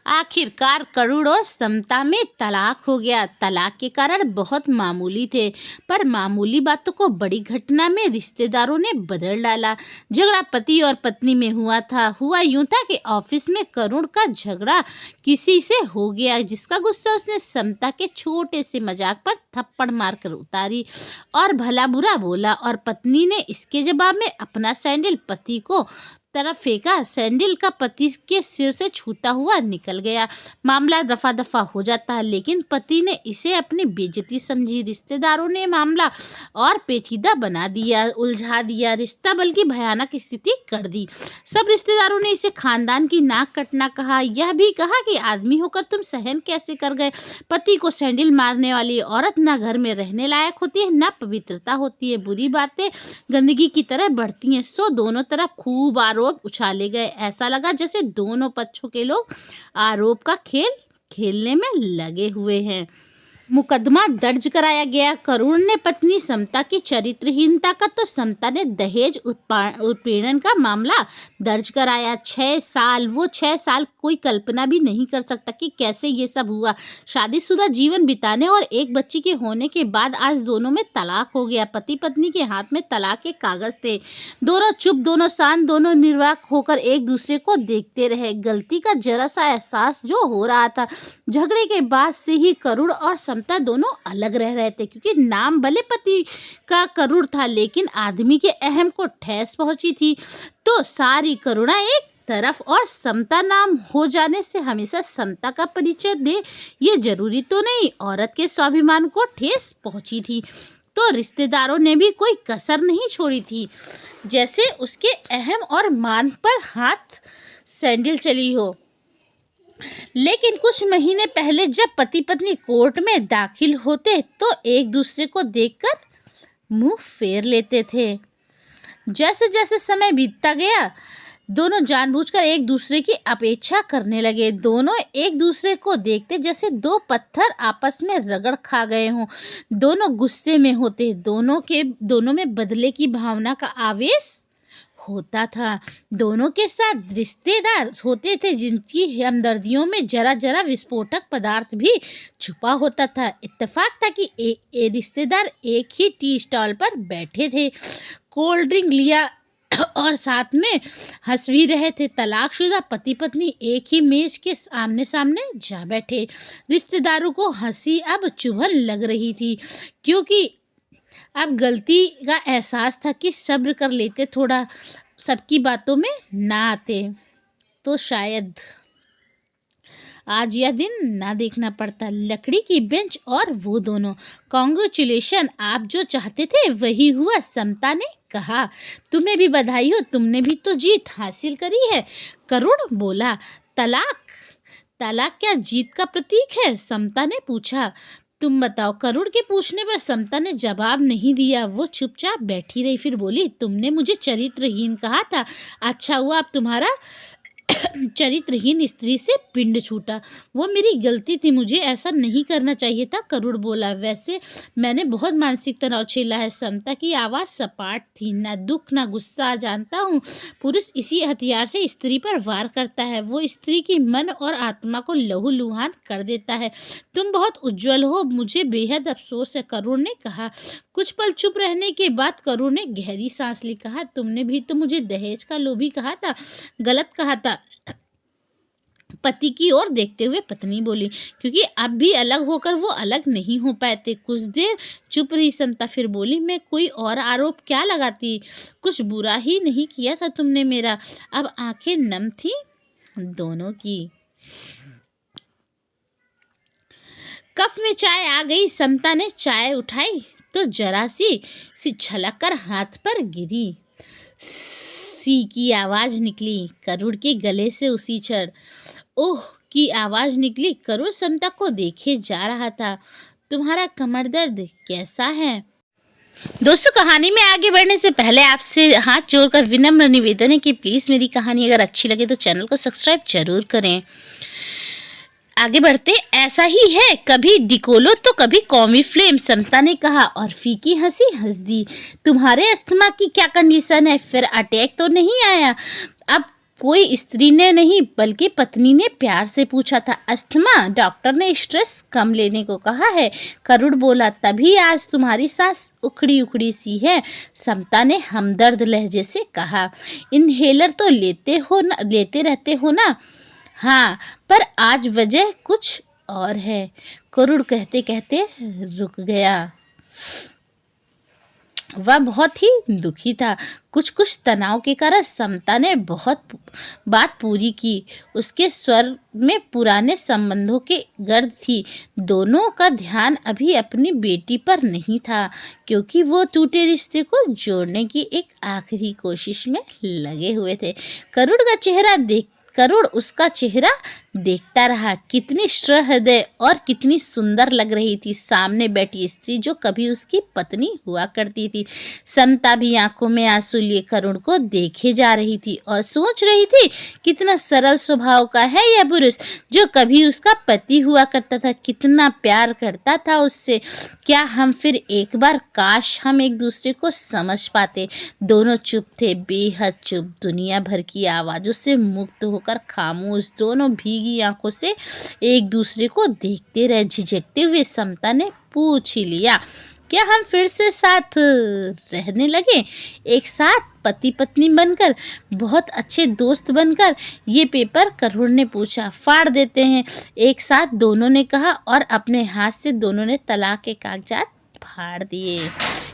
आखिरकार करुण और समता में तलाक हो गया। तलाक के कारण बहुत मामूली थे, पर मामूली बातों को बड़ी घटना में रिश्तेदारों ने बदल डाला। झगड़ा पति और पत्नी में हुआ यूं था कि ऑफिस में करुण का झगड़ा किसी से हो गया, जिसका गुस्सा उसने समता के छोटे से मजाक पर थप्पड़ मारकर उतारी और भला बुरा बोला, और पत्नी ने इसके जवाब में अपना सैंडल पति को तरफ फेंका। सैंडल का पति के सिर से छूता हुआ निकल गया। मामला रफा दफा हो जाता है, लेकिन पति ने इसे अपनी बेइज्जती समझी। रिश्तेदारों ने मामला और पेचीदा बना दिया, उलझा दिया रिश्ता, बल्कि भयानक स्थिति कर दी। सब रिश्तेदारों ने इसे खानदान की नाक कटना कहा। यह भी कहा कि आदमी होकर तुम सहन कैसे कर गए। पति को सैंडल मारने वाली औरत ना घर में रहने लायक होती है, ना पवित्रता होती है। बुरी बातें गंदगी की तरह बढ़ती हैं। सो दोनों तरफ खूब आरोप उछाले गए। ऐसा लगा जैसे दोनों पक्षों के लोग आरोप का खेल खेलने में लगे हुए हैं। मुकदमा दर्ज कराया गया। करुण ने पत्नी समता की चरित्रहीनता का, तो समता ने दहेज उत्पीड़न का मामला दर्ज कराया। 6 साल, वो 6 साल कोई कल्पना भी नहीं कर सकता कि कैसे ये सब हुआ। शादीशुदा जीवन बिताने और एक बच्ची के होने के बाद आज दोनों में तलाक हो गया। पति पत्नी के हाथ में तलाक के कागज थे। दोनों चुप, दोनों शांत, दोनों निर्वाक होकर एक दूसरे को देखते रहे। गलती का जरा सा एहसास जो हो रहा था। झगड़े के बाद से ही करुण और समता दोनों अलग रह रहे थे, क्योंकि नाम भले पति का करुण था, लेकिन आदमी के अहम को ठेस पहुंची थी। तो सारी करुणा एक तरफ और समता नाम हो जाने से हमेशा समता का परिचय दे, ये जरूरी तो नहीं। औरत के स्वाभिमान को ठेस पहुंची थी तो रिश्तेदारों ने भी कोई कसर नहीं छोड़ी थी, जैसे उसके अहम और मान पर हाथ सैंडल चली हो। लेकिन कुछ महीने पहले जब पति पत्नी कोर्ट में दाखिल होते तो एक दूसरे को देखकर मुंह फेर लेते थे। जैसे जैसे समय बीतता गया, दोनों जानबूझकर एक दूसरे की अपेक्षा करने लगे। दोनों एक दूसरे को देखते जैसे दो पत्थर आपस में रगड़ खा गए हों। दोनों गुस्से में होते। दोनों में बदले की भावना का आवेश होता था। दोनों के साथ रिश्तेदार होते थे जिनकी हमदर्दियों में जरा जरा विस्फोटक पदार्थ भी छुपा होता था। इत्तेफाक था कि रिश्तेदार एक ही टी स्टॉल पर बैठे थे, कोल्ड ड्रिंक लिया और साथ में हंस भी रहे थे। तलाकशुदा पति पत्नी एक ही मेज के आमने सामने जा बैठे। रिश्तेदारों को हंसी अब चुभन लग रही थी, क्योंकि अब गलती का एहसास था कि सब्र कर लेते, थोड़ा सबकी बातों में ना आते, तो शायद आज यह दिन ना देखना पड़ता। लकड़ी की बेंच और वो दोनों। कॉन्ग्रेचुलेशन, आप जो चाहते थे वही हुआ, समता ने कहा। तुम्हें भी बधाई हो, तुमने भी तो जीत हासिल करी है। करुण बोला। तलाक क्या जीत का प्रतीक है? समता ने पूछा। तुम बताओ। करुण के पूछने पर समता ने जवाब नहीं दिया। वो चुपचाप बैठी रही, फिर बोली, तुमने मुझे चरित्रहीन कहा था। अच्छा हुआ अब तुम्हारा चरित्रहीन स्त्री से पिंड छूटा। वो मेरी गलती थी, मुझे ऐसा नहीं करना चाहिए था। करुण बोला। वैसे मैंने बहुत मानसिक तनाव झेला है। समता की आवाज़ सपाट थी। ना दुख ना गुस्सा। जानता हूँ पुरुष इसी हथियार से स्त्री पर वार करता है। वो स्त्री की मन और आत्मा को लहूलुहान कर देता है। तुम बहुत उज्जवल हो, मुझे बेहद अफसोस है, करुण ने कहा। कुछ पल चुप रहने के बाद करुण ने गहरी सांस ली। कहा, तुमने भी तो मुझे दहेज का लोभी कहा था। गलत कहा था। पति की ओर देखते हुए पत्नी बोली, क्योंकि अब भी अलग होकर वो अलग नहीं हो पाते। कुछ देर चुप रही समता, फिर बोली, मैं कोई और आरोप क्या लगाती? कुछ बुरा ही नहीं किया था तुमने मेरा। अब आंखें नम थी दोनों की। कप में चाय आ गई। समता ने चाय उठाई तो जरा सी छलक कर हाथ पर गिरी। सी की आवाज निकली। करुण के गले से उसी क्षण ओह की आवाज निकली। करुण समता को देखे जा रहा था। तुम्हारा कमर दर्द कैसा है? दोस्तों, कहानी में आगे बढ़ने से पहले आपसे हाथ जोड़कर विनम्र निवेदन है कि प्लीज मेरी कहानी अगर अच्छी लगे तो चैनल को सब्सक्राइब जरूर करें। आगे बढ़ते। ऐसा ही है, कभी डिकोलो तो कभी कॉमी फ्लेम, समता ने कहा और फीकी हंसी हंस दी। तुम्हारे अस्थमा की क्या कंडीशन है? फिर अटैक तो नहीं आया? अब कोई स्त्री ने नहीं बल्कि पत्नी ने प्यार से पूछा था। अस्थमा, डॉक्टर ने स्ट्रेस कम लेने को कहा है। करुण बोला, तभी आज तुम्हारी सांस उखड़ी उखड़ी सी है। समता ने हमदर्द लहजे से कहा, इनहेलर तो लेते रहते हो ना। हाँ, पर आज वजह कुछ और है। करुण कहते कहते रुक गया। वह बहुत ही दुखी था। कुछ कुछ तनाव के कारण समता ने बहुत बात पूरी की। उसके स्वर में पुराने संबंधों की गर्द थी। दोनों का ध्यान अभी अपनी बेटी पर नहीं था, क्योंकि वो टूटे रिश्ते को जोड़ने की एक आखिरी कोशिश में लगे हुए थे। करुण उसका चेहरा देखता रहा। कितनी सहृदय और कितनी सुंदर लग रही थी सामने बैठी स्त्री, जो कभी उसकी पत्नी हुआ करती थी। समता भी आंखों में आंसू लिए करुण को देखे जा रही थी और सोच रही थी, कितना सरल स्वभाव का है यह पुरुष, जो कभी उसका पति हुआ करता था। कितना प्यार करता था उससे। क्या हम फिर एक बार काश हम एक दूसरे को समझ पाते। दोनों चुप थे, बेहद चुप। दुनिया भर की आवाज़ों से मुक्त होकर खामोश, दोनों भीगी आंखों से एक दूसरे को देखते रहे। झिझकते हुए समता ने पूछ ही लिया, क्या हम फिर से साथ रहने लगे, एक साथ पति पत्नी बनकर, बहुत अच्छे दोस्त बनकर? ये पेपर करुण ने पूछा। फाड़ देते हैं एक साथ, दोनों ने कहा, और अपने हाथ से दोनों ने तलाक के कागजात फाड़ दिए।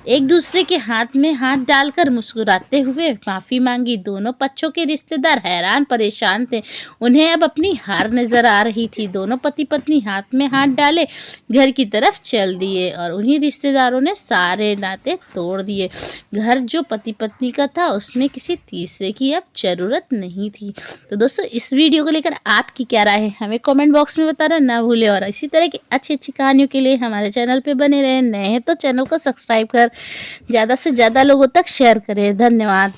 एक दूसरे के हाथ में हाथ डालकर मुस्कुराते हुए माफ़ी मांगी। दोनों पक्षों के रिश्तेदार हैरान परेशान थे। उन्हें अब अपनी हार नजर आ रही थी। दोनों पति पत्नी हाथ में हाथ डाले घर की तरफ चल दिए और उन्हीं रिश्तेदारों ने सारे नाते तोड़ दिए। घर जो पति पत्नी का था, उसमें किसी तीसरे की अब जरूरत नहीं थी। तो दोस्तों, इस वीडियो को लेकर आपकी क्या राय है, हमें कमेंट बॉक्स में बताना ना भूलें। और इसी तरह की अच्छी अच्छी कहानियों के लिए हमारे चैनल पे बने रहें। नए हैं तो चैनल को सब्सक्राइब कर ज़्यादा से ज़्यादा लोगों तक शेयर करें। धन्यवाद।